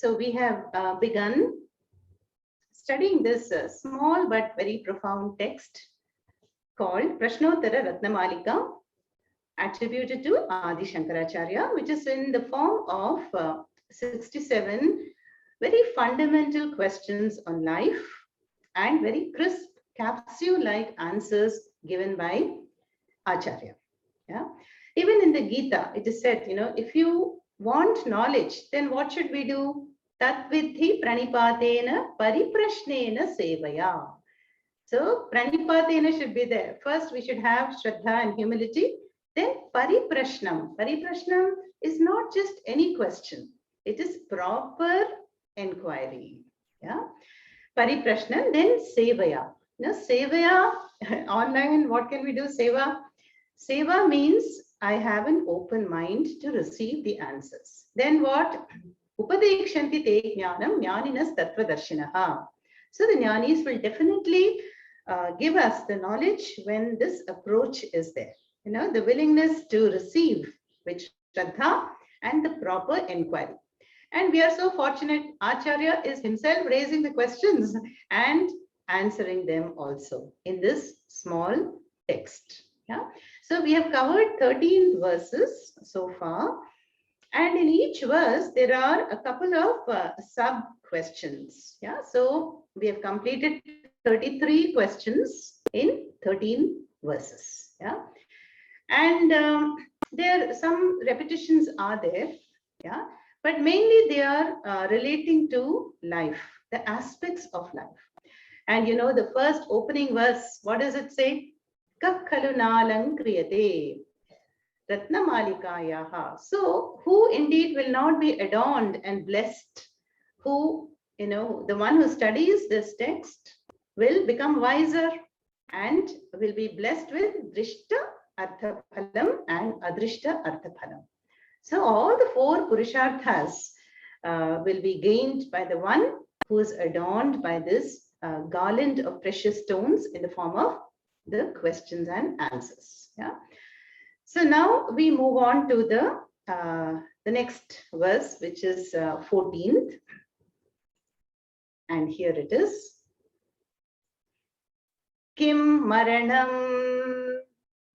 So we have begun studying this small but very profound text called Prashnottara Ratnamalika, attributed to Adi Shankaracharya, which is in the form of 67 very fundamental questions on life and very crisp capsule-like answers given by Acharya. Yeah. Even in the Gita, it is said, if you want knowledge, then what should we do? Tatvidhi pranipatena pariprashnena sevaya. So pranipatena should be there. First, we should have shraddha and humility. Then pariprashnam. Pariprashnam is not just any question. It is proper inquiry. Yeah. Pariprashnam, then sevaya. Now, sevaya, online, what can we do? Seva. Seva means I have an open mind to receive the answers. Then what? Upadekshanti te jnanam jnaninas tattvadarshinaha. So the jnanis will definitely give us the knowledge when this approach is there. The willingness to receive with shraddha and the proper inquiry. And we are so fortunate, Acharya is himself raising the questions and answering them also in this small text. Yeah. So we have covered 13 verses so far. And in each verse, there are a couple of sub questions. Yeah. So we have completed 33 questions in 13 verses. Yeah. And there some repetitions are there. Yeah. But mainly they are relating to life, the aspects of life. And the first opening verse, what does it say? Kakkalu nalang kriyate Ratnamalikayaha. So who indeed will not be adorned and blessed? Who, the one who studies this text will become wiser and will be blessed with drishta arthaphalam and adrishta arthaphalam. So all the four purusharthas will be gained by the one who is adorned by this garland of precious stones in the form of the questions and answers. Yeah. So now we move on to the next verse, which is 14th. And here it is. Kim maranam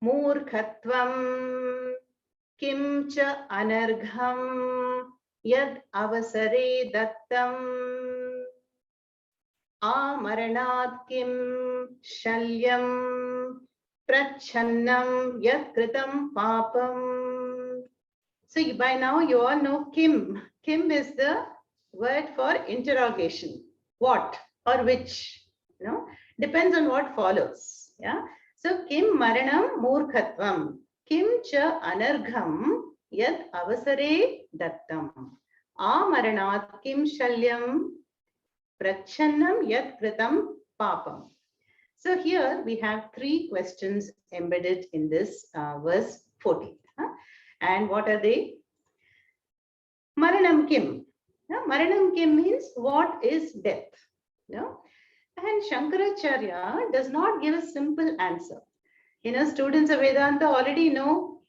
murkhatvam kim cha anargham yad avasare dattam amaranat kim shalyam prachannam yat kritam papam. So by now you all know Kim. Kim is the word for interrogation. What or which? Depends on what follows. Yeah. So Kim maranam murkhatvam. Kim cha anargham yad avasare dattam. Amaranat kim shalyam prachannam yat kritam papam. So here we have three questions embedded in this verse 14. And what are they? Maranam kim. Maranam kim means what is death? And Shankaracharya does not give a simple answer. Students of Vedanta already know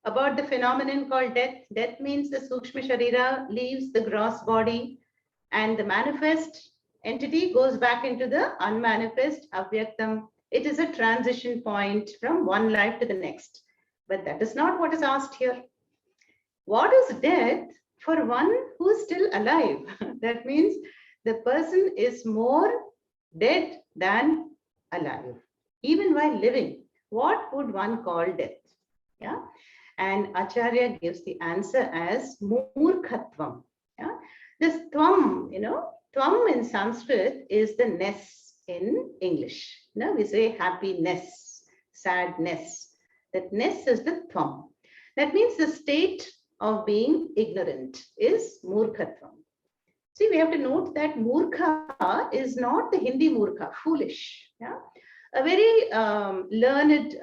about the phenomenon called death. Death means the Sukshma Sharira leaves the gross body and the manifest entity goes back into the unmanifest avyaktam. It is a transition point from one life to the next. But that is not what is asked here. What is death for one who is still alive? That means the person is more dead than alive. Even while living, what would one call death? Yeah. And Acharya gives the answer as murkhatvam. Yeah. This tvam, tvam in Sanskrit is the ness in English. We say happiness, sadness. That ness is the tvam. That means the state of being ignorant is murkhatvam. See, we have to note that murkha is not the Hindi murkha, foolish. Yeah, a very learned,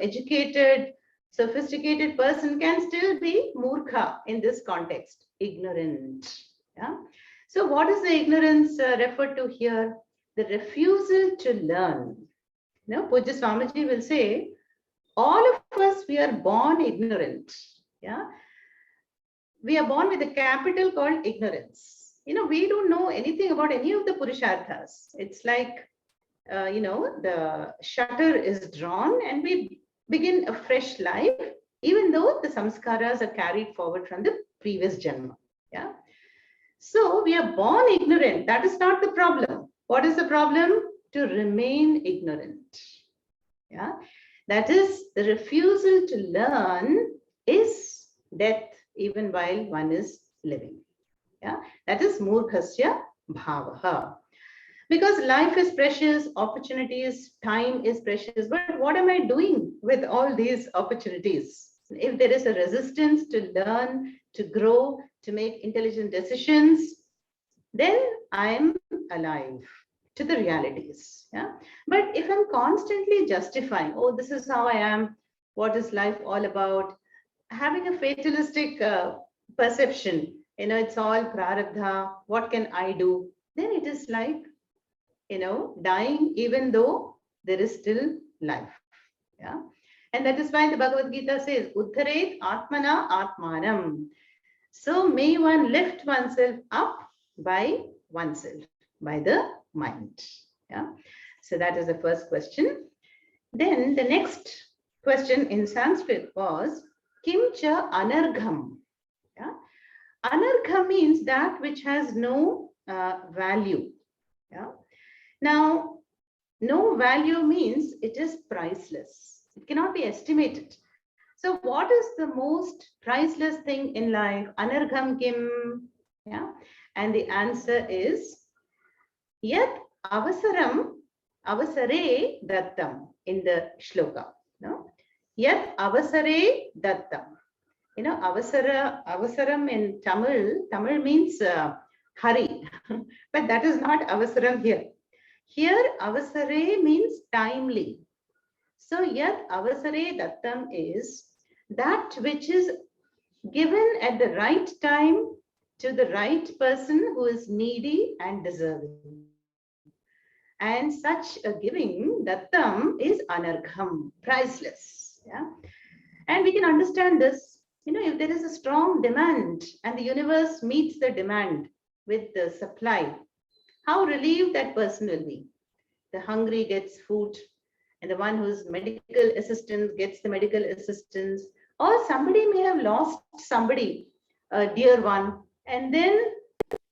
educated, sophisticated person can still be murkha in this context, ignorant. Yeah. So, what is the ignorance referred to here? The refusal to learn. Pujya Swamiji will say, all of us, we are born ignorant. Yeah. We are born with a capital called ignorance. we don't know anything about any of the Purusharthas. It's like, the shutter is drawn and we begin a fresh life, even though the samskaras are carried forward from the previous Janma. Yeah. So we are born ignorant. That is not the problem. What is the problem? To remain ignorant. Yeah. That is, the refusal to learn is death even while one is living. Yeah. That is murkhasya bhavaha. Because life is precious, opportunities, time is precious. But what am I doing with all these opportunities? If there is a resistance to learn, to grow, to make intelligent decisions, then I am alive to the realities. Yeah. But if I'm constantly justifying, oh, this is how I am, what is life all about, having a fatalistic perception, it's all prarabdha, what can I do? Then it is like, dying even though there is still life. Yeah. And that is why the Bhagavad Gita says, Uddharet Atmana Atmanam. So may one lift oneself up by oneself, by the mind. Yeah. So that is the first question. Then the next question in Sanskrit was, Kim cha anargham? Yeah. Anargham means that which has no value. Yeah. Now, no value means it is priceless. It cannot be estimated. So what is the most priceless thing in life? Anargham kim? Yeah. And the answer is Yat avasaram avasare dattam in the shloka. No? Yat avasare dattam. Avasaram in Tamil means hurry. But that is not avasaram here. Here, avasare means timely. So, yat avasare dattam is that which is given at the right time to the right person who is needy and deserving. And such a giving, dattam, is anargham, priceless. Yeah? And we can understand this. If there is a strong demand and the universe meets the demand with the supply, how relieved that person will be. The hungry gets food, and the one who's medical assistance gets the medical assistance, or somebody may have lost somebody, a dear one, and then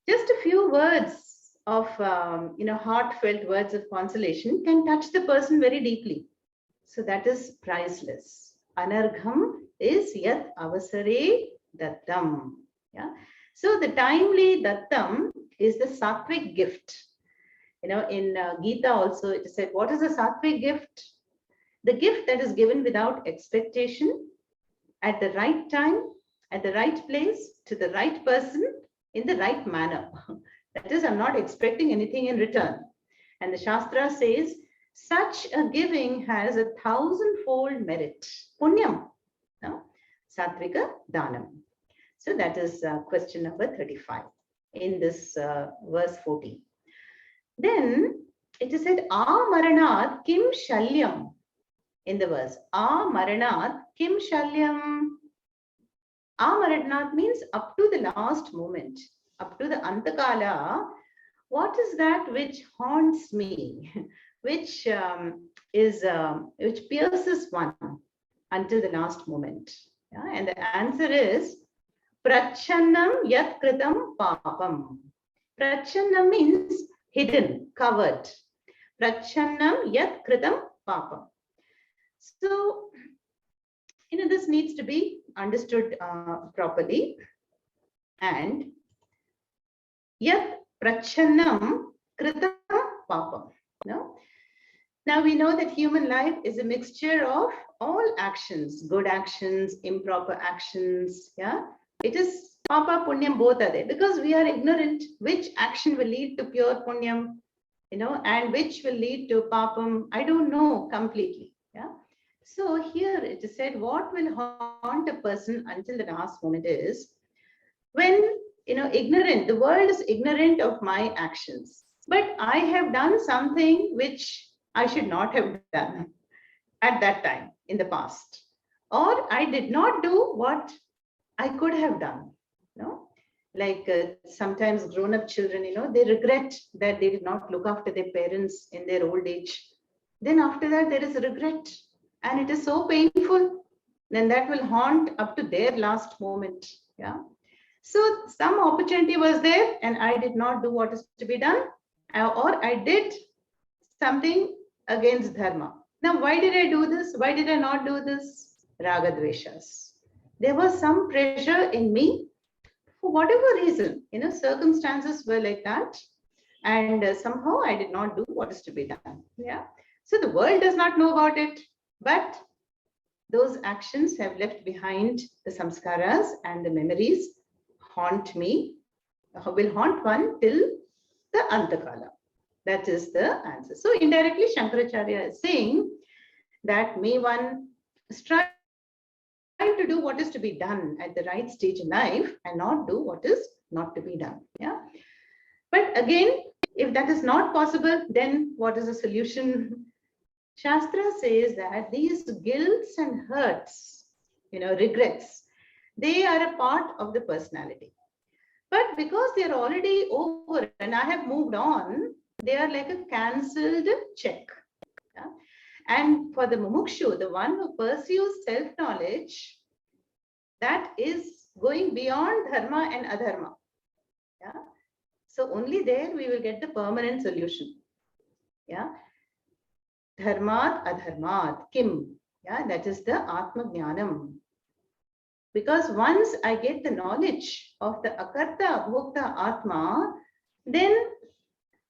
just a few words of heartfelt words of consolation can touch the person very deeply. So that is priceless. Anargham is yat avasare dattam. Yeah. So the timely dattam is the sattvic gift. In Gita also it is said, what is a sattvic gift? The gift that is given without expectation, at the right time, at the right place, to the right person, in the right manner. That is, I'm not expecting anything in return. And the Shastra says, such a giving has 1,000-fold merit. Punyam. No? Sattvika Danam. So that is question number 35 in this verse 14. Then it is said, Amaranat kim shalyam in the verse. Amaranat kim shalyam. Amaranat means up to the last moment, up to the Antakala. What is that which haunts me, which pierces one until the last moment? Yeah? And the answer is Prachannam yat kritam papam. Prachannam means hidden, covered. Prachannam yat kritam papam. So, this needs to be understood properly. And yat prachannam kritam papam. No? Now we know that human life is a mixture of all actions, good actions, improper actions. Yeah, it is papa punyam, both are there, because we are ignorant which action will lead to pure punyam, and which will lead to papam. I don't know completely. Yeah. So here it is said, what will haunt a person until the last moment is when ignorant. The world is ignorant of my actions, but I have done something which I should not have done at that time in the past, or I did not do what I could have done. No? Like sometimes grown-up children, they regret that they did not look after their parents in their old age. Then after that, there is regret, and it is so painful. Then that will haunt up to their last moment. Yeah. So some opportunity was there, and I did not do what is to be done, or I did something against dharma. Now, why did I do this? Why did I not do this? Raga dveshas. There was some pressure in me for whatever reason, circumstances were like that, and somehow I did not do what is to be done. Yeah. So the world does not know about it, but those actions have left behind the samskaras, and the memories haunt me, will haunt one till the antakala. That is the answer. So indirectly, Shankaracharya is saying that may one strive to do what is to be done at the right stage in life and not do what is not to be done. Yeah. But again, if that is not possible, then what is the solution? Shastra says that these guilts and hurts, regrets, they are a part of the personality. But because they are already over and I have moved on, they are like a cancelled check. Yeah? And for the mumukshu, the one who pursues self-knowledge, that is going beyond dharma and adharma. Yeah. So only there we will get the permanent solution. Yeah. Dharmat adharmat kim. Yeah, that is the Atma Jnanam. Because once I get the knowledge of the Akarta Bhokta Atma, then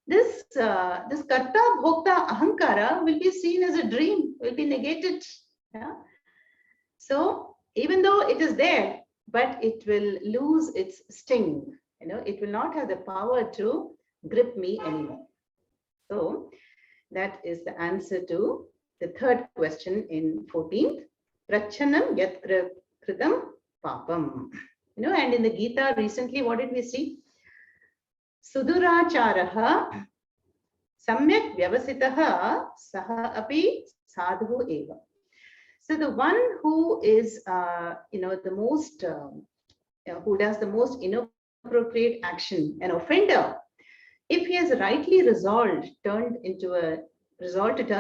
this Karta Bhokta Ahankara will be seen as a dream, will be negated. Yeah. So even though it is there, but it will lose its sting. It will not have the power to grip me anymore. So that is the answer to the third question in 14th. Prachanam yat kritam papam. And in the Gita recently, what did we see? Suduracharaha samyak vyavasitaha saha api sadhu eva. So the one who is, the most, who does the most inappropriate action, an offender, if he has rightly resolved to turn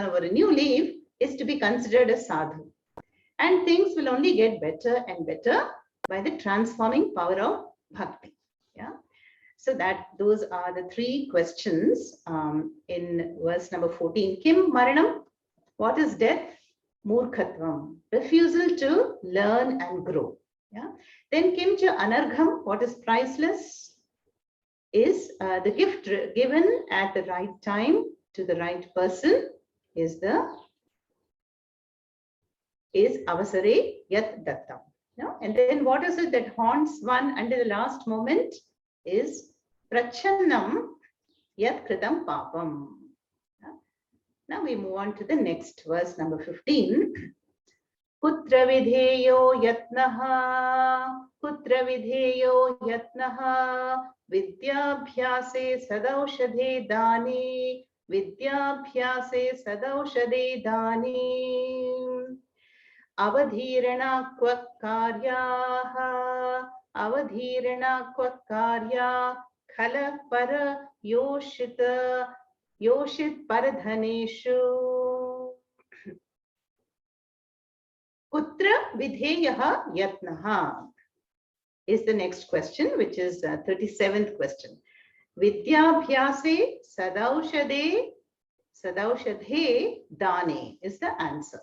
over a new leaf, is to be considered a sadhu. And things will only get better and better by the transforming power of bhakti. Yeah. So those are the three questions in verse number 14. Kim maranam? What is death? Murkhatvam, refusal to learn and grow. Yeah. Then kim cha anargham? What is priceless? Is the gift given at the right time to the right person is avasare yat dattam. Yeah? And then what is it that haunts one until the last moment is prachannam yat kritam papam. Yeah? Now we move on to the next verse, number 15. Putra vidheyo yatnaha, putra vidheyo yatnaha, vidyabhyase sadaushadhe dani, vidyabhyase sadaushadhe dani. Avadhirana kwa karyaha, avadhirana kwa karya, khala para yoshit paradhaneshu. Kutra vidheyaha yatnaha is the next question, which is 37th question. Vidyabhyase sadaushadhe dane is the answer.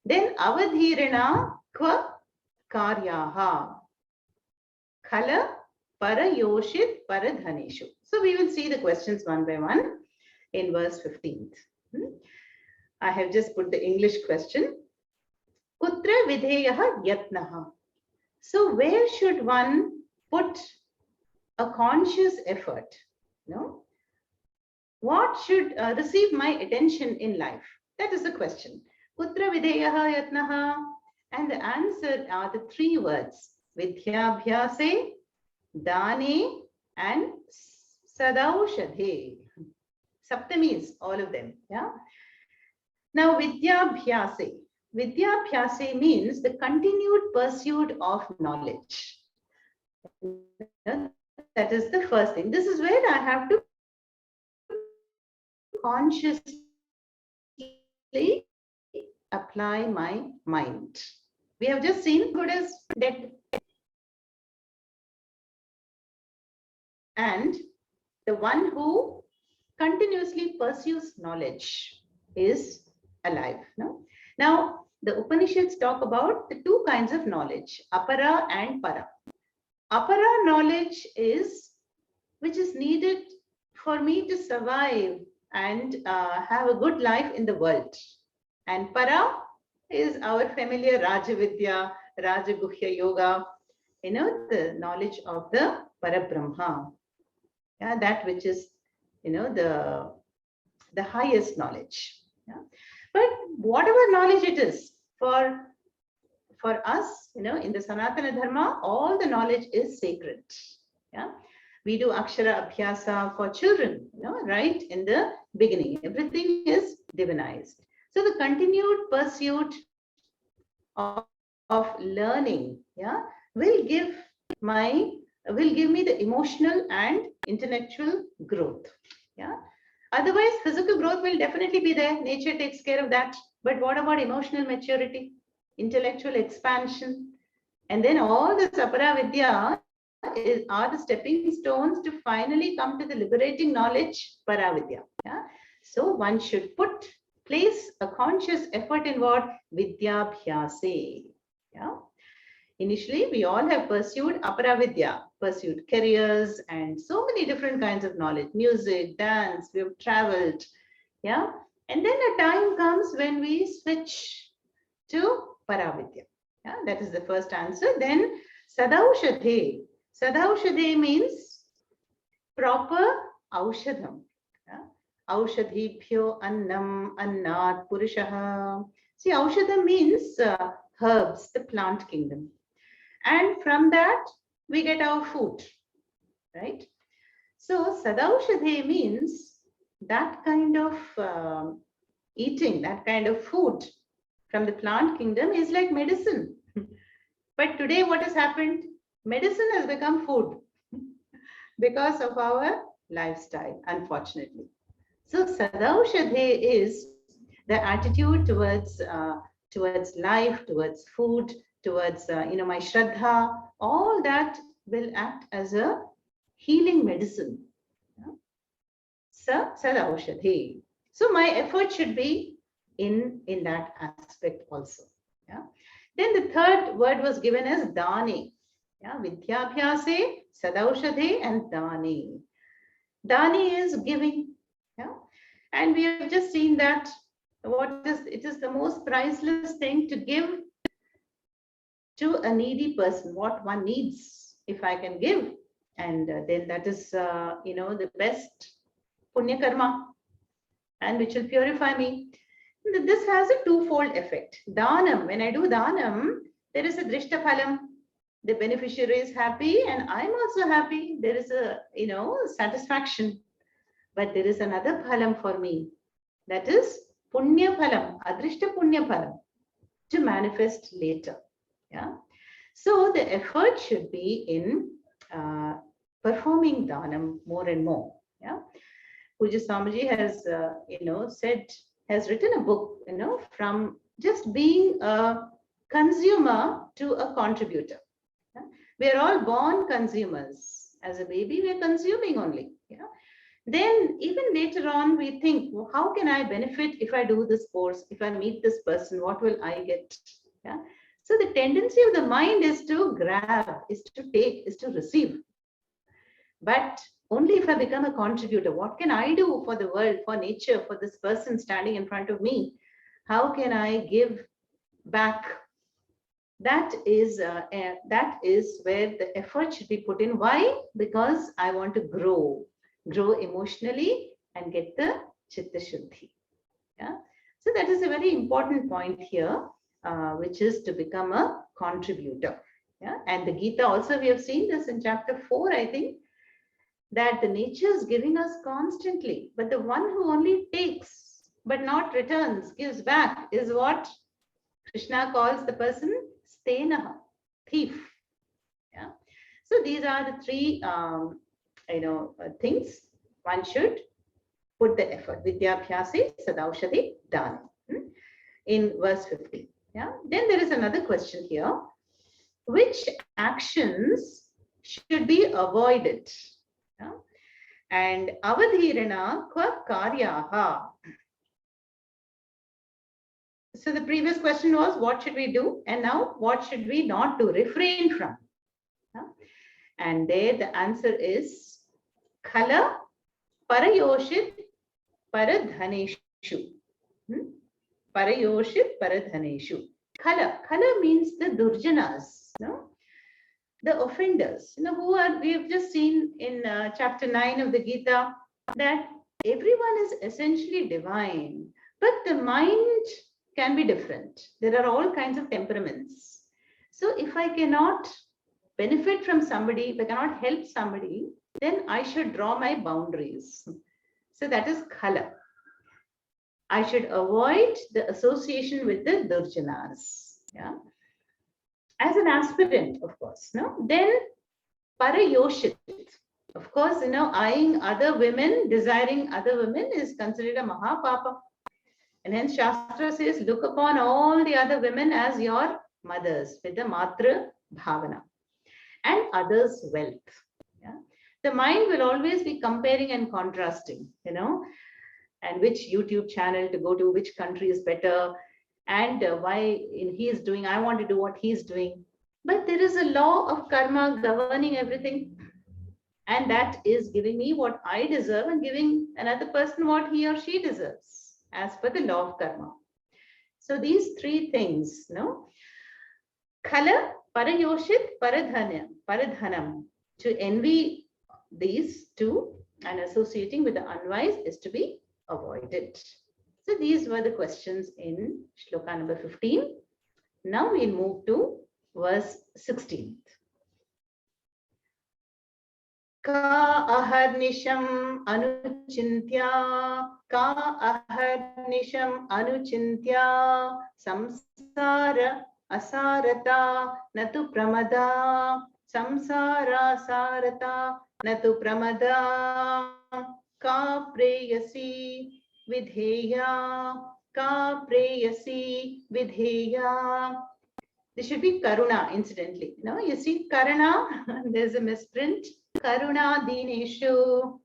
Then avadhirana kwa karyaha, khala parayoshit paradhaneshu. So we will see the questions one by one in verse 15th. I have just put the English question. Kutra vidheyaha yatnaha. So where should one put a conscious effort? What should receive my attention in life? That is the question. Kutra vidheyaha yatnaha. And the answer are the three words. Vidyabhyase, dane, and sadaushadhe. Saptami is all of them. Yeah. Now vidyabhyase. Vidyabhyase means the continued pursuit of knowledge. That is the first thing. This is where I have to consciously apply my mind. We have just seen good is dead. And the one who continuously pursues knowledge is alive. No? Now, the Upanishads talk about the two kinds of knowledge, apara and para. Apara knowledge is which is needed for me to survive and have a good life in the world. And para is our familiar Rajavidya, Rajaguhya Yoga, the knowledge of the Parabrahma. Yeah, that which is, the highest knowledge. Yeah. But whatever knowledge it is, for us, in the Sanatana Dharma, all the knowledge is sacred. Yeah. We do Akshara Abhyasa for children, right in the beginning. Everything is divinized. So the continued pursuit of learning, will give me the emotional and intellectual growth. Yeah. Otherwise, physical growth will definitely be there. Nature takes care of that. But what about emotional maturity, intellectual expansion? And then all this Apara Vidya are the stepping stones to finally come to the liberating knowledge, Paravidya. Yeah? So one should place a conscious effort in what? Vidyabhyase. Yeah? Initially, we all have pursued Aparavidya, pursued careers and so many different kinds of knowledge, music, dance, we have traveled. Yeah. And then a time comes when we switch to Paravidya. Yeah, that is the first answer. Then Sadaushadhe. Sadaushadhe means proper aushadham. Yeah? Aushadhibhyo annam annat purushaha. See, aushadham means herbs, the plant kingdom. And from that, we get our food, right? So, Sadaushadhe means that kind of eating, that kind of food from the plant kingdom is like medicine. But today, what has happened? Medicine has become food because of our lifestyle, unfortunately. So, Sadaushadhe is the attitude towards life, towards food, towards my Shraddha, all that will act as a healing medicine. Sadaushadhe. So my effort should be in that aspect also. Yeah. Then the third word was given as Dane. Yeah, Vidyabhyase, Sadaushadhe, and Dane. Dani is giving. Yeah. And we have just seen that it is the most priceless thing to give to a needy person what one needs. If I can give, and then that is the best punya karma, and which will purify me. This has a twofold effect. Dhanam, when I do dhanam, there is a drishta phalam. The beneficiary is happy and I'm also happy. There is a satisfaction. But there is another phalam for me. That is punya phalam, adrishta punya phalam, to manifest later. Yeah. So the effort should be in performing dhanam more and more. Yeah. Puja Swamiji has has written a book, from just being a consumer to a contributor. Yeah? We are all born consumers. As a baby, we are consuming only. Yeah. Then even later on, we think, well, how can I benefit if I do this course? If I meet this person, what will I get? Yeah. So the tendency of the mind is to grab, is to take, is to receive. But only if I become a contributor, what can I do for the world, for nature, for this person standing in front of me? How can I give back? That is where the effort should be put in. Why? Because I want to grow emotionally and get the chitta shuddhi. Yeah. So that is a very important point here, which is to become a contributor. Yeah. And the Gita also, we have seen this in chapter 4, I think, that the nature is giving us constantly, but the one who only takes but not returns, gives back, is what Krishna calls the person stenaha, thief. Yeah. So these are the three, things one should put the effort. Vidyabhyase sadaushadi dana. In verse 50. Yeah. Then there is another question here. Which actions should be avoided? Yeah. And avadhirana kva karyaha. So the previous question was, what should we do? And now, what should we not do? Refrain from. Yeah. And there the answer is khala parayoshit paradhaneshu. Parayoshit paradhaneshu. Khala means the durjanas, the offenders, who are, we have just seen in chapter 9 of the Gita that everyone is essentially divine, but the mind can be different. There are all kinds of temperaments. So if I cannot benefit from somebody, if I cannot help somebody, then I should draw my boundaries. So that is khala. I should avoid the association with the durjanas. Yeah. As an aspirant, of course. Then parayoshit. Of course, eyeing other women, desiring other women is considered a mahapapa. And hence Shastra says, look upon all the other women as your mothers with the matra bhavana and others' wealth. Yeah? The mind will always be comparing and contrasting, and which YouTube channel to go to, which country is better, and why he is doing, I want to do what he's doing. But there is a law of karma governing everything. And that is giving me what I deserve and giving another person what he or she deserves, as per the law of karma. So these three things, khala, parayoshit, paradhanam. To envy these two and associating with the unwise is to be avoided. So these were the questions in shloka number 15. Now we'll move to verse 16. Ka aharnisham anuchintya, samsara asarata natu pramada, samsara asarata natu pramada, ka preyasi vidheya, ka preyasi vidheya. This should be karuna, incidentally. You see karuna, there's a misprint. Karuna dineshu,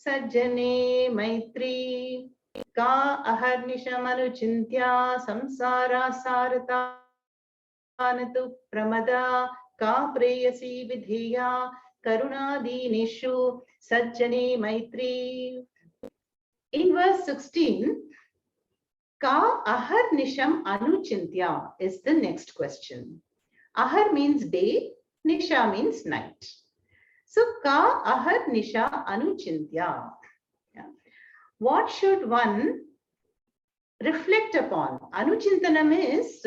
sajjane maitri, ka aharnisham anuchintya, samsara sarata natu pramada, ka preyasi vidheya, karuna dineshu, sajjane maitri. In verse 16, ka aharnisham anuchintya is the next question. Ahar means day, nisha means night. So ka aharnisha anuchintya. Yeah. What should one reflect upon? Anuchintanam is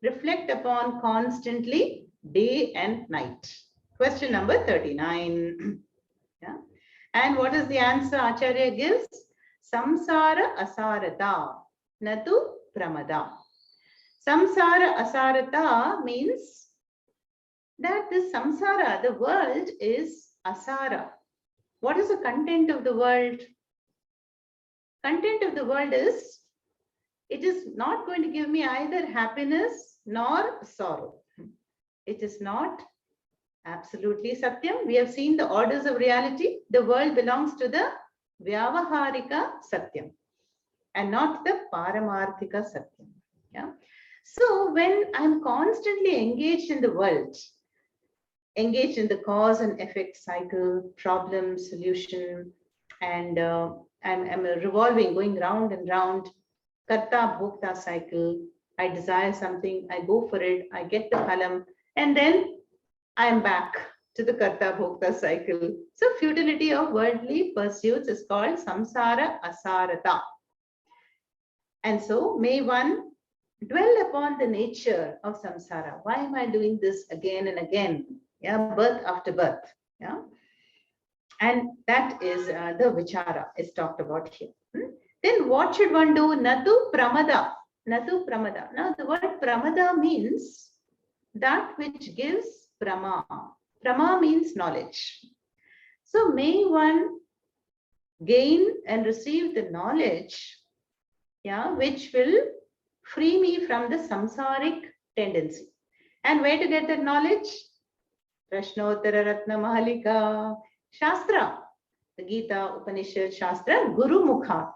reflect upon constantly, day and night. Question number 39. Yeah. And what is the answer Acharya gives? Samsara asarata natu pramada. Samsara asarata means that this samsara, the world, is asara. What is the content of the world? Content of the world is, it is not going to give me either happiness nor sorrow. It is not absolutely satyam. We have seen the orders of reality. The world belongs to the vyavaharika satyam and not the paramarthika satyam. Yeah. So when I'm constantly engaged in the world, engaged in the cause and effect cycle, problem, solution, and I'm revolving, going round and round, karta bhokta cycle. I desire something, I go for it, I get the phalam, and then I'm back to the karta bhokta cycle. So futility of worldly pursuits is called samsara asarata. And so may one dwell upon the nature of samsara. Why am I doing this again and again? Yeah, birth after birth. Yeah. And that is the vichara is talked about here. Then what should one do? Natu pramada. Natu pramada. Now the word pramada means that which gives prama. Prama means knowledge. So may one gain and receive the knowledge, yeah, which will free me from the samsaric tendency. And where to get that knowledge? Prashnottara Ratnamalika, Shastra, the Gita, Upanishad, Shastra, Guru Mukhat.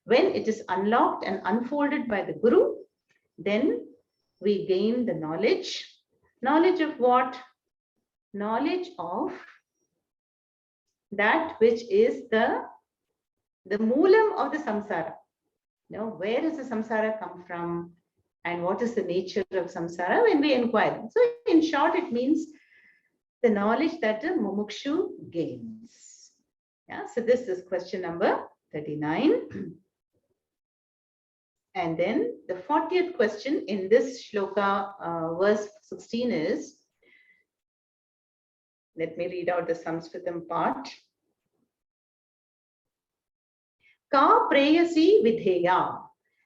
When it is unlocked and unfolded by the Guru, then we gain the knowledge. Knowledge of what? Knowledge of that which is the moolam of the samsara. Where does the samsara come from? And what is the nature of samsara when we inquire? So in short, it means the knowledge that the mumukshu gains. Yeah, so this is question number 39. And then the 40th question in this shloka, verse 16 is, let me read out the Sanskritam part. Ka preyasi vidheya.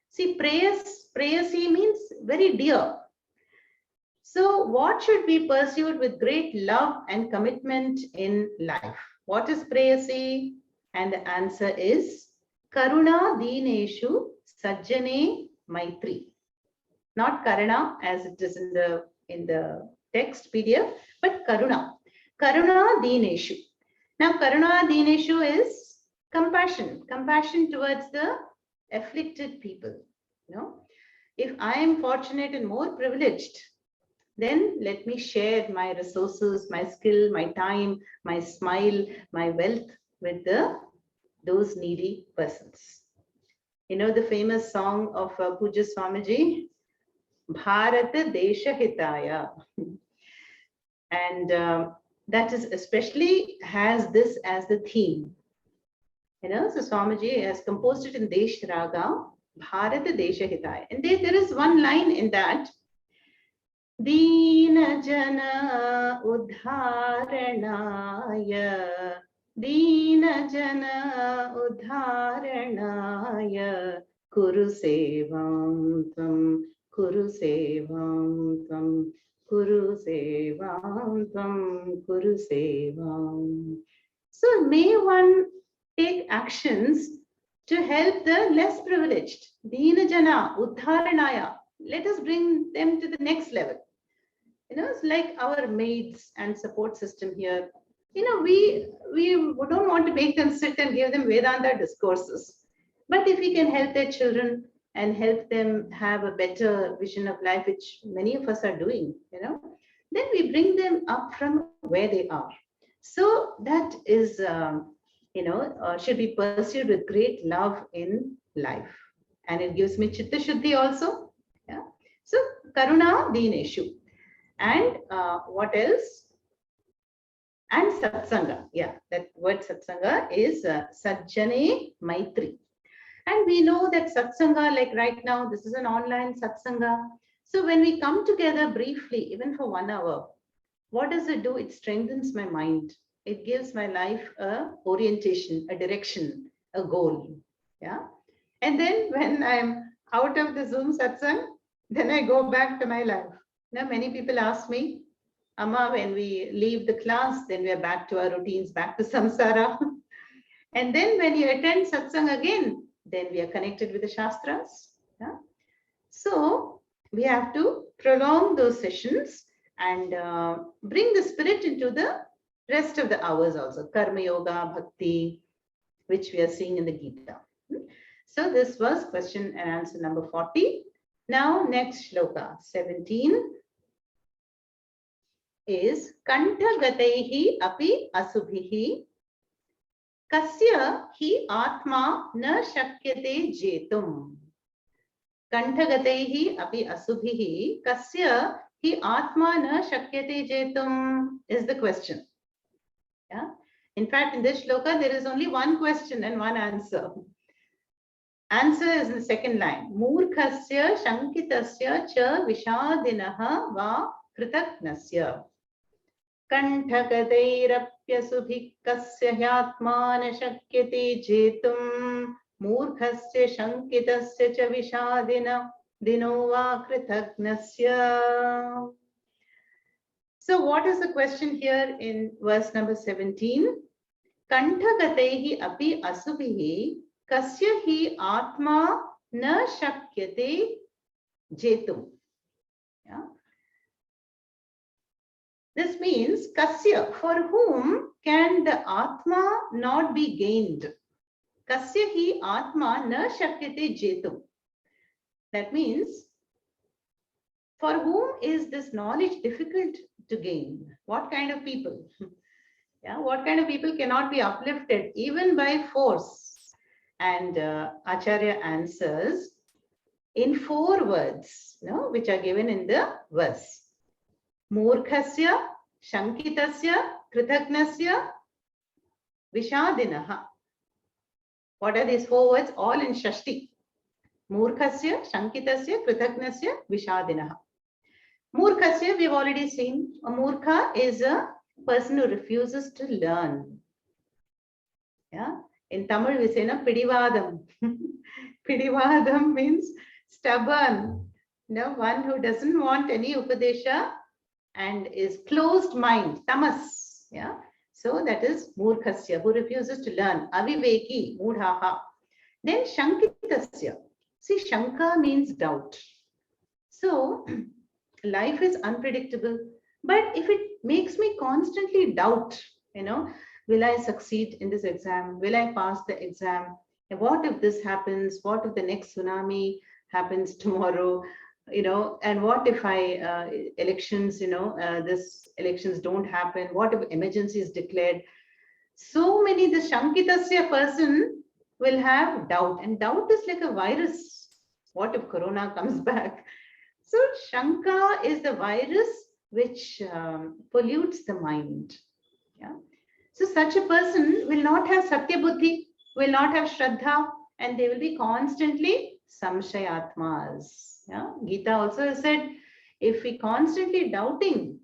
See, preyasi means very dear. So what should be pursued with great love and commitment in life? What is preyasi? And the answer is karuna dineshu sajjane maitri. Not karuna as it is in the text PDF, but karuna. Karuna dineshu. Now karuna dineshu is compassion towards the afflicted people. If I am fortunate and more privileged, then let me share my resources, my skill, my time, my smile, my wealth with those needy persons. The famous song of Puja Swamiji, Bharata Desha Hitaya. And that is especially has this as the theme. So Swamiji has composed it in Desh Raga, Bharata Desha Hitaya. And there is one line in that, Deena Jana Udharanaya, Deena Jana Udharanaya, Kuru Sevam Tvam, Kuru Sevam Tvam, Kuru Sevam Tvam, Kuru Sevam. So may one take actions to help the less privileged. Deena Jana Udharanaya. Let us bring them to the next level. It's like our maids and support system here. We don't want to make them sit and give them Vedanta discourses. But if we can help their children and help them have a better vision of life, which many of us are doing, then we bring them up from where they are. So that is, should be pursued with great love in life. And it gives me chitta shuddhi also. Yeah. So karuna dineshu. And what else? And satsanga. Yeah, that word satsanga is sajjane maitri. And we know that satsanga, like right now, this is an online satsanga. So when we come together briefly, even for 1 hour, what does it do? It strengthens my mind. It gives my life a orientation, a direction, a goal. Yeah. And then when I'm out of the Zoom satsang, then I go back to my life. Now, many people ask me, Amma, when we leave the class, then we are back to our routines, back to samsara. And then when you attend satsang again, then we are connected with the Shastras. Yeah? So we have to prolong those sessions and bring the spirit into the rest of the hours also. Karma Yoga, Bhakti, which we are seeing in the Gita. So this was question and answer number 40. Now next shloka, 17. Is Kanthagataihi api asubhihi kasya hi atma na shakyate jetum. Kanthagataihi api asubhihi kasya hi atma na shakyate jetum is the question. Yeah. In fact, in this shloka, there is only one question and one answer. Answer is in the second line. Murkhasya shankitasya cha vishadinaha va kritaknasya. Kanthagadeirapyasubhikasya hyatmana shakyate jetum मूर्खस्य शङ्कितस्य च विषादिनो वा कृतघ्नस्य. So what is the question here in verse number 17? Kanthagatehi api asubhihi kasya hi atma na shakyate jetum. Yeah. This means kasya, for whom can the atma not be gained? Kasya hi atma na shakyate jetum. That means, for whom is this knowledge difficult to gain? What kind of people? Yeah, what kind of people cannot be uplifted even by force? And Acharya answers in 4 words, which are given in the verse. Murkhasya, Shankitasya, Kritagnasya, Vishadinaha. What are these 4 words? All in Shashti. Murkhasya, Shankitasya, Kritagnasya, Vishadinaha. Murkhasya, we've already seen. A murkha is a person who refuses to learn. Yeah. In Tamil, we say pidivadam. Pidivadam means stubborn. One who doesn't want any upadesha and is closed mind, tamas. Yeah. So that is murkhasya, who refuses to learn. Aviveki, mudhaha. Then shankitasya. See, shanka means doubt. So life is unpredictable. But if it makes me constantly doubt, will I succeed in this exam? Will I pass the exam? What if this happens? What if the next tsunami happens tomorrow? And what if elections, this elections don't happen? What if emergency is declared? So many, the Shankitasya person will have doubt, and doubt is like a virus. What if Corona comes back? So Shanka is the virus which pollutes the mind. Yeah. So such a person will not have Satya Buddhi, will not have Shraddha, and they will be constantly Samshayatmas. Yeah. Gita also said, if we constantly doubting,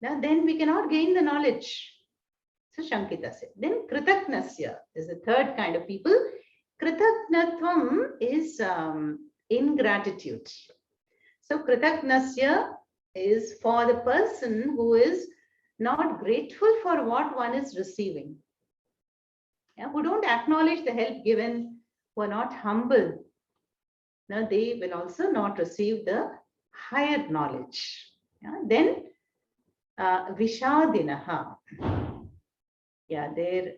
then we cannot gain the knowledge. So Shankitasya. Then Kritagnasya is the 3rd kind of people. Kritagnatvam is ingratitude. So Kritagnasya is for the person who is not grateful for what one is receiving. Yeah, who don't acknowledge the help given, who are not humble. Now they will also not receive the higher knowledge. Yeah, then Vishadinaha. Yeah, there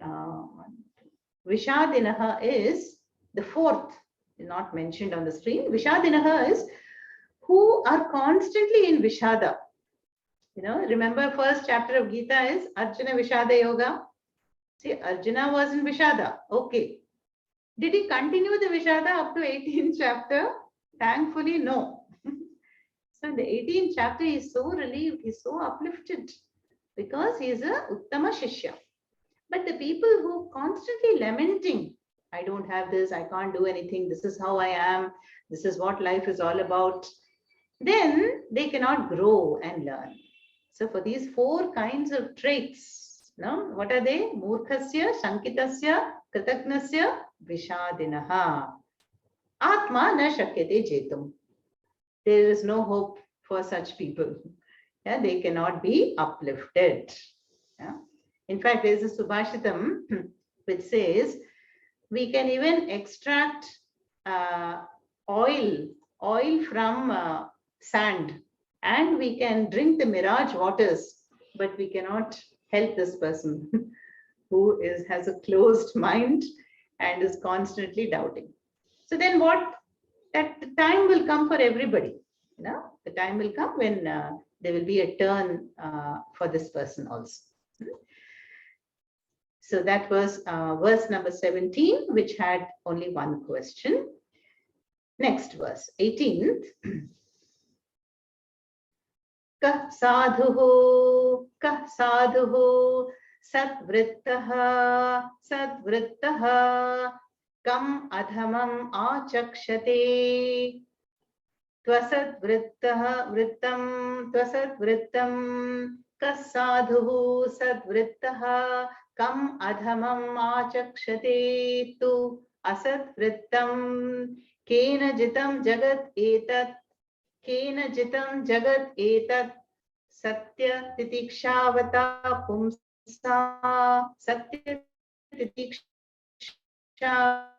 Vishadinaha is the 4th, not mentioned on the screen. Vishadinaha is who are constantly in Vishada. Remember, 1st chapter of Gita is Arjuna Vishada Yoga. See, Arjuna was in Vishada. Okay. Did he continue the Vishada up to 18th chapter? Thankfully, no. So in the 18th chapter, he is so relieved, he is so uplifted because he is a Uttama Shishya. But the people who constantly lamenting, I don't have this, I can't do anything, this is how I am, this is what life is all about, then they cannot grow and learn. So for these 4 kinds of traits, what are they? Murkhasya, Shankitasya, Kritagnasya, Vishadinaha. Atma na shakyate jetum. There is no hope for such people. Yeah, they cannot be uplifted. Yeah. In fact, there is a Subhashitam which says we can even extract oil from sand, and we can drink the mirage waters, but we cannot help this person who has a closed mind and is constantly doubting. So then what? That the time will come for everybody. The time will come when there will be a turn for this person also. So that was verse number 17, which had only 1 question. Next verse, 18th. Kah sadhuhu sadvrittaha kam adhamam achakshate vrittam kah sadhuhu sadvrittaha kam adhamam achakshate tu asat vrittam, kena jitam jagat etat, kena jitam jagat etat, satya titikshāvata pumsa, satya titikshāvata.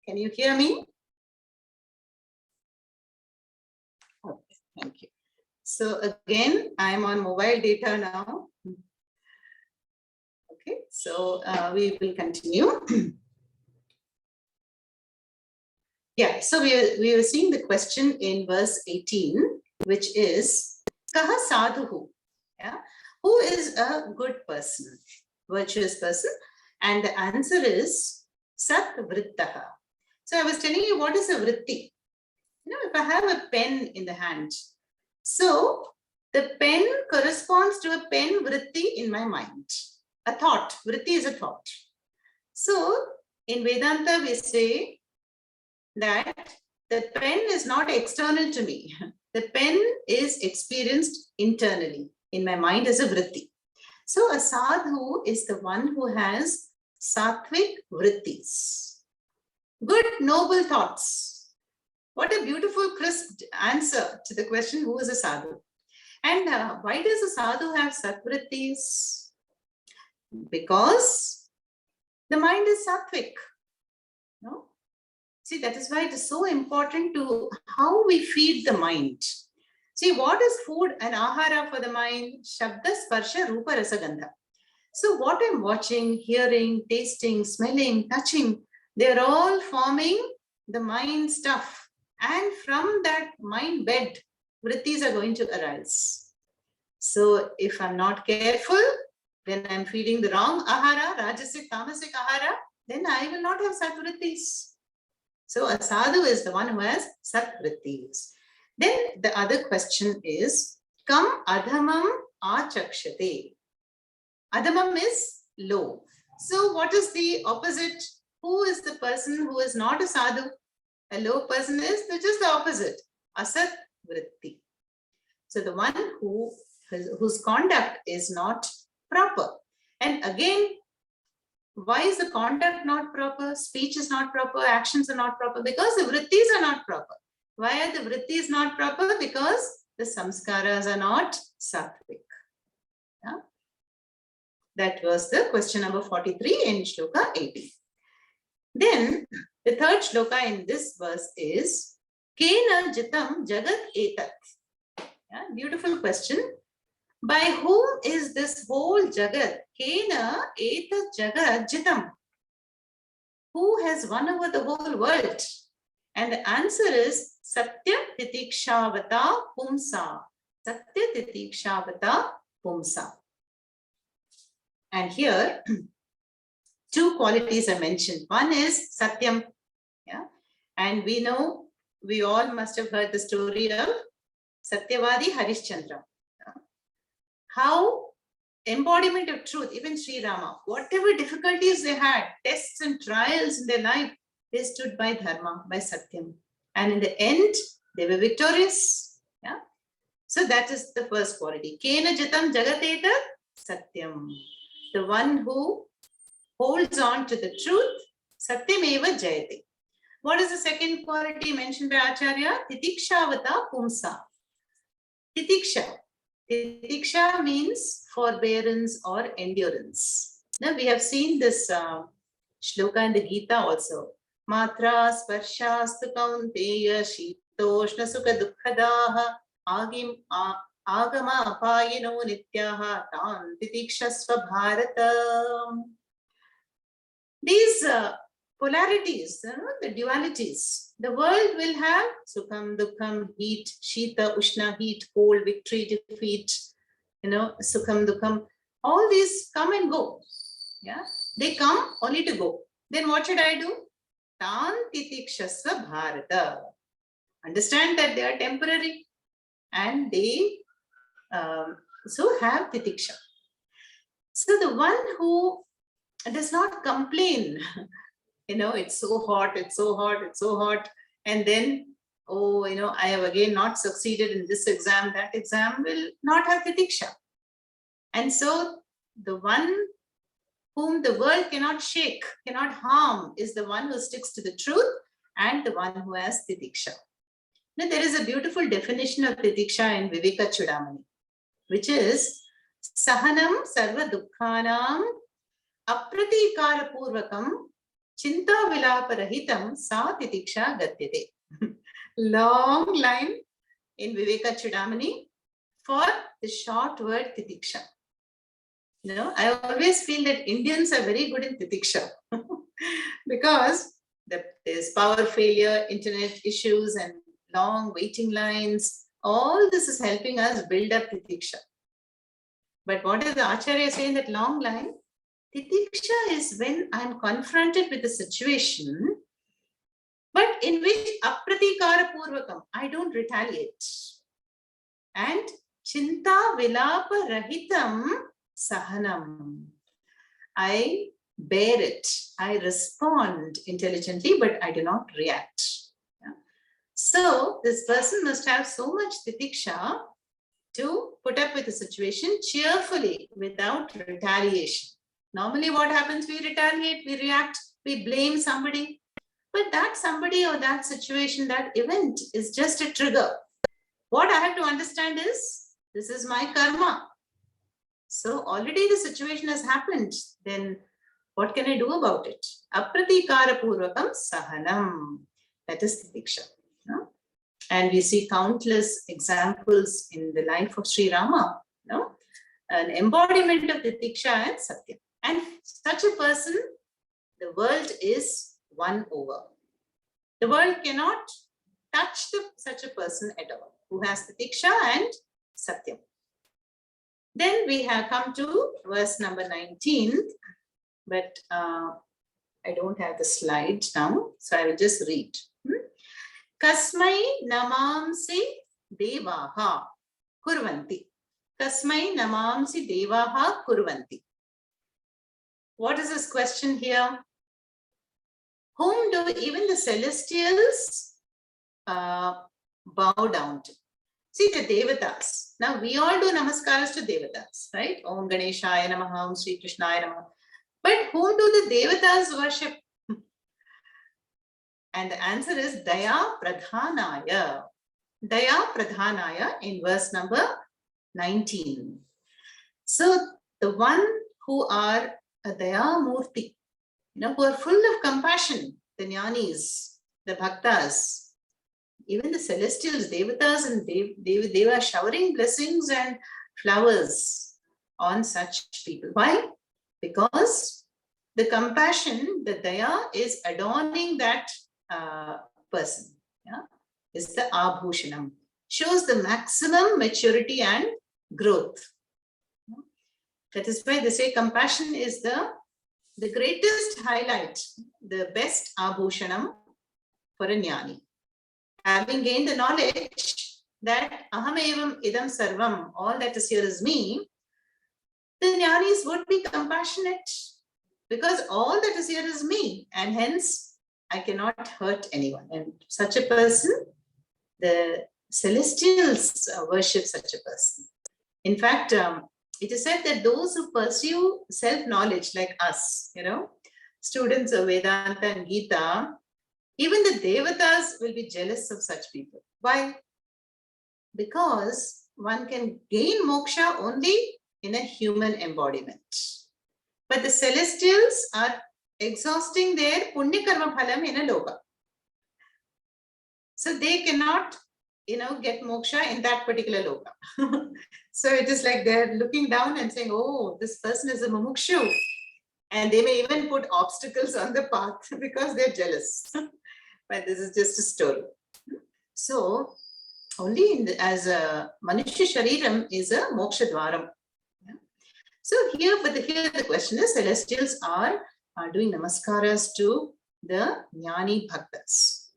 Can you hear me? Okay, thank you. So again, I'm on mobile data now. Okay, so we will continue. Yeah, so we are seeing the question in verse 18, which is Kaha sadhuhu? Yeah, who is a good person, virtuous person? And the answer is Sat Vrittaha. So I was telling you what is a vritti. You know, if I have a pen in the hand, so the pen corresponds to a pen vritti in my mind. A thought. Vritti is a thought. So in Vedanta, we say that the pen is not external to me. The pen is experienced internally in my mind as a vritti. So a sadhu is the one who has sattvic vrittis. Good, noble thoughts. What a beautiful, crisp answer to the question, who is a sadhu? And why does a sadhu have satvrittis? Because the mind is sattvic. No? See, that is why it is so important to how we feed the mind. See, what is food and ahara for the mind? Shabda, sparsha, rupa, rasa, gandha. So what I'm watching, hearing, tasting, smelling, touching, they're all forming the mind stuff. And from that mind bed, vrittis are going to arise. So if I'm not careful, when I'm feeding the wrong ahara, rajasic, tamasic ahara, then I will not have satvrittis. So a sadhu is the one who has satvrittis. Then the other question is, kam adhamam achakshate. Adhamam is low. So what is the opposite? Who is the person who is not a sadhu? A low person is just the opposite. Asat vritti. So the one whose conduct is not proper. And again, why is the conduct not proper? Speech is not proper, actions are not proper, because the vrittis are not proper. Why are the vrittis not proper? Because the samskaras are not sattvic. Yeah? That was the question number 43 in shloka 18. Then the third shloka in this verse is Kena jitam jagat etat. Yeah, beautiful question. By whom is this whole jagat? Kena etat jagat jitam. Who has won over the whole world? And the answer is Satya Titikshāvata Pumsa. Satya Titikshāvata Pumsa. And here, two qualities are mentioned. One is Satyam. Yeah? And we know, we all must have heard the story of Satyavadi Harishchandra. Yeah? How embodiment of truth, even Sri Rama, whatever difficulties they had, tests and trials in their life, they stood by Dharma, by Satyam. And in the end, they were victorious. Yeah? So that is the first quality. Kena Jatam Jagateta Satyam. the one who holds on to the truth, Satyameva Jayate. What is the second quality mentioned by Acharya? Titikshāvata Pumsa. Titiksha. Titiksha means forbearance or endurance. Now we have seen this shloka in the Gita also. Matra sparshastu kaunteya shitoshna sukha dukkadaha agama apayino nityaha tan titikshasva bharata. These polarities, the dualities. The world will have sukham, dukkham, heat, shita, ushna, heat, cold, victory, defeat, sukham, dukkham. All these come and go. Yeah, they come only to go. Then what should I do? Tan titikshasva bharata. Understand that they are temporary and they so have titiksha. So the one who does not complain, it's so hot, it's so hot, it's so hot. And then, I have again not succeeded in this exam, that exam, will not have titiksha. And so the one whom the world cannot shake, cannot harm, is the one who sticks to the truth and the one who has titiksha. Now there is a beautiful definition of titiksha in Viveka Chudamani, which is sahanam sarva dukkhanam apratikara purvakam chinta vilapa rahitam sa titiksha gatyate. Long line in Viveka Chudamani for the short word titiksha. I always feel that Indians are very good in titiksha because there's power failure, internet issues, and long waiting lines. All this is helping us build up titiksha. But what does the Acharya say in that long line? Titiksha is when I'm confronted with a situation, but in which apratikara purvakam, I don't retaliate. And chinta vilapa rahitam sahanam, I bear it. I respond intelligently, but I do not react. Yeah. So this person must have so much titiksha to put up with the situation cheerfully without retaliation. Normally what happens? We retaliate, we react, we blame somebody. But that somebody or that situation, that event is just a trigger. What I have to understand is, this is my karma. So already the situation has happened. Then what can I do about it? Apratikara purvakam sahanam. That is titiksha. No? And we see countless examples in the life of Sri Rama. No? An embodiment of titiksha and satyam. And such a person, the world is won over. The world cannot touch such a person at all, who has titiksha and satyam. Then we have come to verse number 19, but I don't have the slide now, so I will just read. Kasmai namamsi devaha kurvanti. Kasmai namamsi devaha kurvanti. What is this question here? Whom do even the celestials bow down to? See, the devatas. Now we all do namaskaras to devatas, right? Om Ganeshaya Namaha, Om Sri Krishnaya Namaha. But whom do the devatas worship? And the answer is Daya Pradhanaya. Daya Pradhanaya in verse number 19. So the one who are a Daya Murti, who are full of compassion, the jnanis, the bhaktas, even the celestials, devatas, and they were showering blessings and flowers on such people. Why? Because the compassion, the daya, is adorning that person. Yeah? Is the abhushanam. Shows the maximum maturity and growth. That is why they say compassion is the greatest highlight, the best abhushanam for a jnani. Having gained the knowledge that aham evam idam sarvam, all that is here is me, the jnanis would be compassionate because all that is here is me, and hence I cannot hurt anyone. And such a person, the celestials worship such a person. In fact, it is said that those who pursue self-knowledge like us, students of Vedanta and Gita, even the Devatas will be jealous of such people. Why? Because one can gain moksha only in a human embodiment. But the celestials are exhausting their punya karma phalam in a loka. So they cannot, get moksha in that particular loka. So it is like they're looking down and saying, oh, this person is a mumukshu. And they may even put obstacles on the path because they're jealous. But this is just a story. So only as a Manushya Shariram is a moksha dwaram. So here the question is, celestials are doing namaskaras to the jnani bhaktas.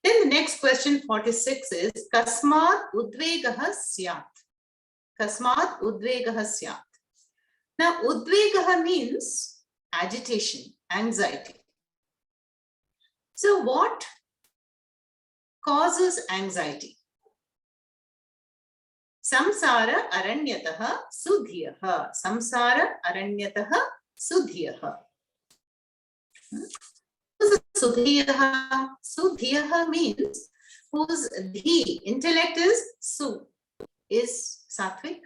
Then the next question, 46, is Kasmat udvegaha syat. Kasmat udvegaha syat. Now, udvegaha means agitation, anxiety. So what causes anxiety? Samsara aranyataha sudhiyaha. Samsara aranyataha sudhiyaha. Sudhiyaha. Sudhiyaha means whose dhi, intellect is su, is sattvic,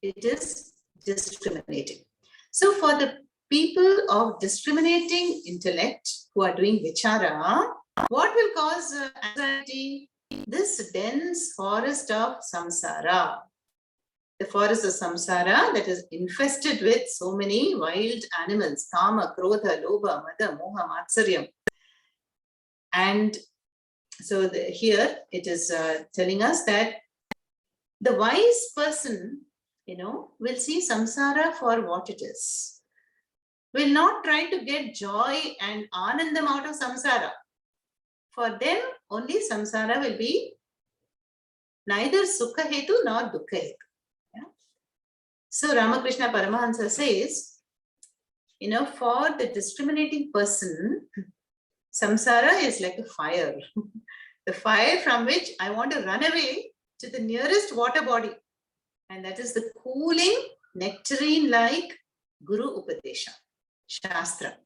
it is discriminating. So for the people of discriminating intellect who are doing vichara, what will cause anxiety? This dense forest of samsara. The forest of samsara that is infested with so many wild animals, kama, krodha, lobha, mada, moha, matsaryam. And so here it is telling us that the wise person, will see samsara for what it is. Will not try to get joy and anandam out of samsara. For them, only samsara will be neither sukha hetu nor dukkha hetu. Yeah? So Ramakrishna Paramahansa says, for the discriminating person, samsara is like a fire. The fire from which I want to run away to the nearest water body. And that is the cooling, nectarine-like Guru Upadesha, Shastra.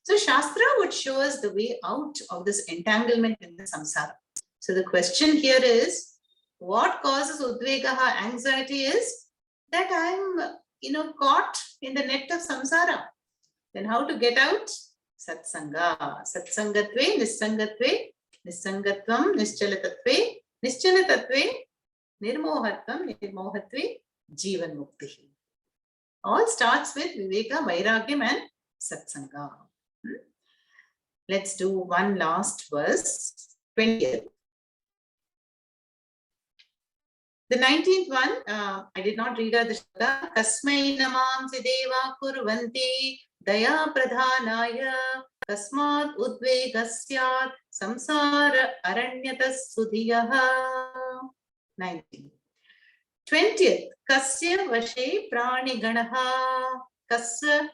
So Shastra would show us the way out of this entanglement in the samsara. So the question here is, what causes udvegaha, anxiety, is that I'm, caught in the net of samsara. Then how to get out? Satsanga. Satsangatve, nissangatve, nissangatvam, nischalatatve, nischalatatve, nirmohatvam, nirmohatve, jivan mukti. All starts with viveka, vairagyam and satsanga. Let's do one last verse, 20th. The 19th one, I did not read out the shloka. Kasmai namam sideva kurvanti daya pradhanaya kasmat udvegasyat samsara aranyatas sudhiyaha. 19th. 20th, kasya vashe prani ganaha. Kasya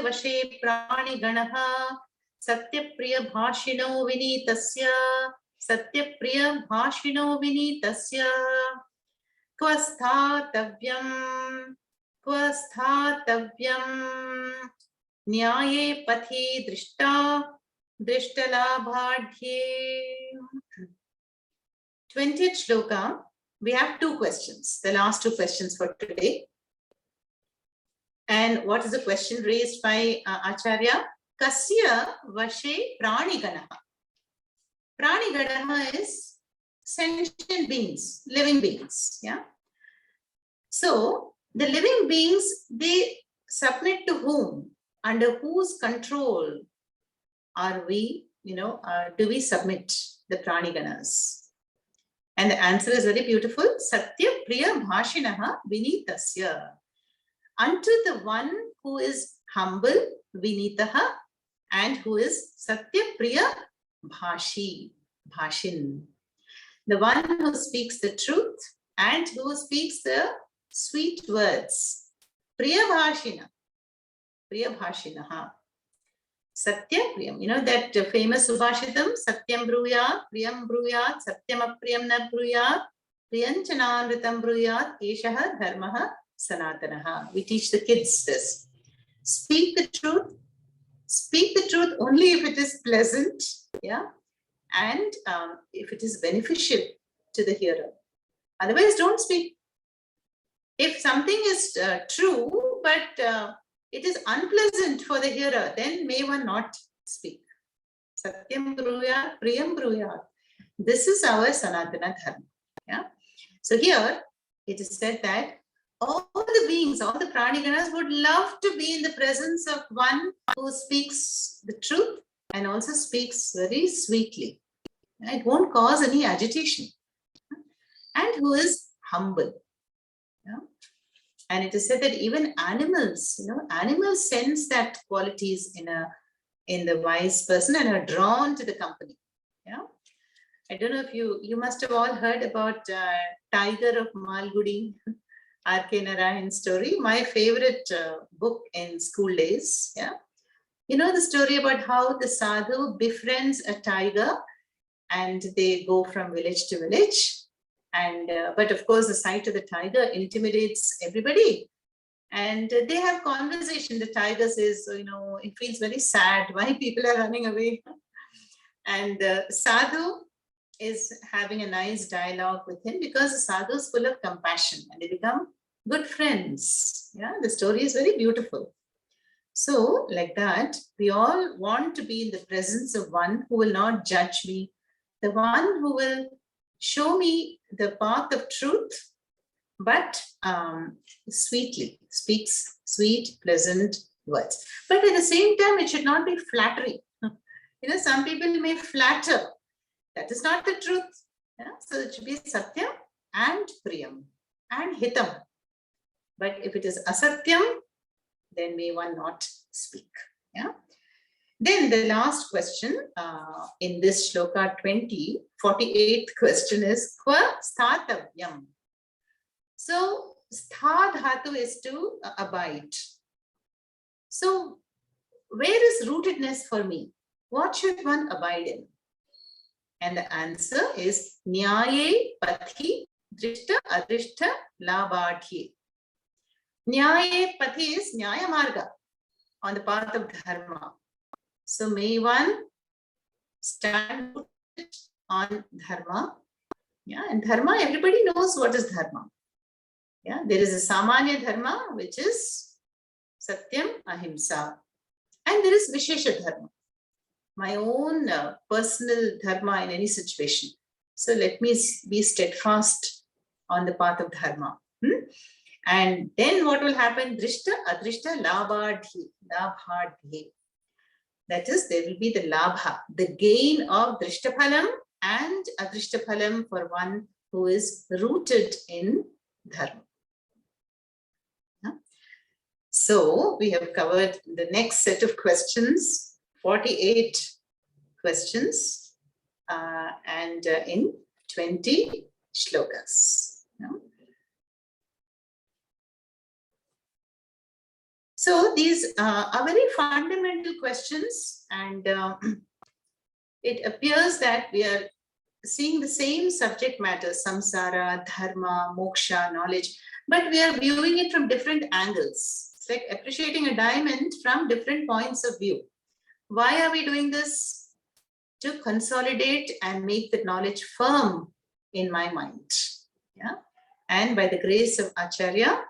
vashe prani ganaha. Satyapriya bhashino vinitasya. Satyapriya bhashino vinitasya. Kvasthaatavyam nyaye pathi drishtalabhadhye. 20th shloka, we have two questions, the last two questions for today. And what is the question raised by Acharya? Kasya vashe praniganaha. Praniganaha is sentient beings, living beings. Yeah. So the living beings, they submit to whom? Under whose control are we, do we submit the praniganas? And the answer is very beautiful. Satya priya bhashinaha vinitasya. Unto the one who is humble, vinitaha, and who is satya priya bhashi, bhashin. The one who speaks the truth and who speaks the sweet words. Priya bhashina. Priya bhashinaha. Satya priyam. That famous subhashitam, Satyam bruyat, priyam bruyat, Satyam apriyam na bruyat, priyanchanaamritam bruyat, eshaha dharmaha Sanatanaha. We teach the kids this. Speak the truth. Speak the truth only if it is pleasant, yeah, and if it is beneficial to the hearer. Otherwise, don't speak. If something is true, but it is unpleasant for the hearer, then may one not speak. Satyam bruyat, priyam bruyat. This is our Sanatana Dharma. Yeah. So here it is said that all the beings, all the praniganas would love to be in the presence of one who speaks the truth and also speaks very sweetly. It won't cause any agitation. And who is humble. Yeah. And it is said that even animals, animals sense that qualities in the wise person and are drawn to the company. Yeah. I don't know if you must have all heard about Tiger of Malgudi, R.K. Narayan story, my favorite book in school days. Yeah. You know the story about how the sadhu befriends a tiger and they go from village to village. And but of course, the sight of the tiger intimidates everybody. And they have conversation. The tiger says, it feels very sad why people are running away. And sadhu is having a nice dialogue with him because the sadhu is full of compassion and they become good friends. Yeah, the story is very beautiful. So like that, we all want to be in the presence of one who will not judge me, the one who will show me the path of truth, but sweetly, speaks sweet, pleasant words. But at the same time, it should not be flattery. Some people may flatter. That is not the truth. Yeah? So it should be Satyam and Priyam and Hitam. But if it is Asatyam, then may one not speak. Yeah. Then the last question in this shloka 48th question is Kva Statavyam. So Stha dhatu is to abide. So where is rootedness for me? What should one abide in? And the answer is Nyaye Pathi Drishta Adrishta Labadhye. Nyaye Pathi is Nyaya Marga, on the path of Dharma. So may one stand on Dharma. Yeah, and Dharma, everybody knows what is Dharma. Yeah, there is a Samanya Dharma, which is Satyam Ahimsa. And there is Vishesha Dharma, my own personal Dharma in any situation. So let me be steadfast on the path of Dharma. And then what will happen? Drishta, Adrishta, Labadhi, Labhadhi. That is, there will be the Labha, the gain of Drishtaphalam and Adrishtaphalam for one who is rooted in Dharma. Yeah. So we have covered the next set of questions, 48 questions, and in 20 shlokas. Yeah. So these are very fundamental questions, and it appears that we are seeing the same subject matter, samsara, dharma, moksha, knowledge, but we are viewing it from different angles. It's like appreciating a diamond from different points of view. Why are we doing this? To consolidate and make the knowledge firm in my mind. Yeah? And by the grace of Acharya,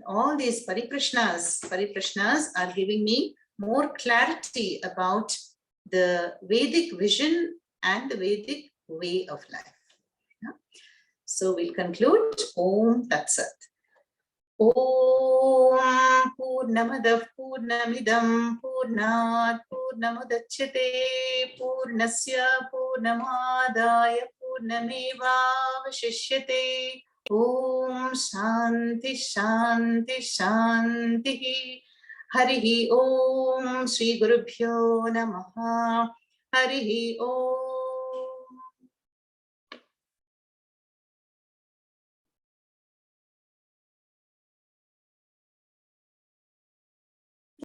all these pariprashnas are giving me more clarity about the Vedic vision and the Vedic way of life. Yeah? So we'll conclude. Om Tat Sat. Om Purnamadav Purnamidam Purnat Purnamudachyate Purnasya Purnamadaya Purnameva Vashishyate. Om Shanti Shanti Shanti. Harihi Om Shri Gurubhyo Namaha. Harihi Om.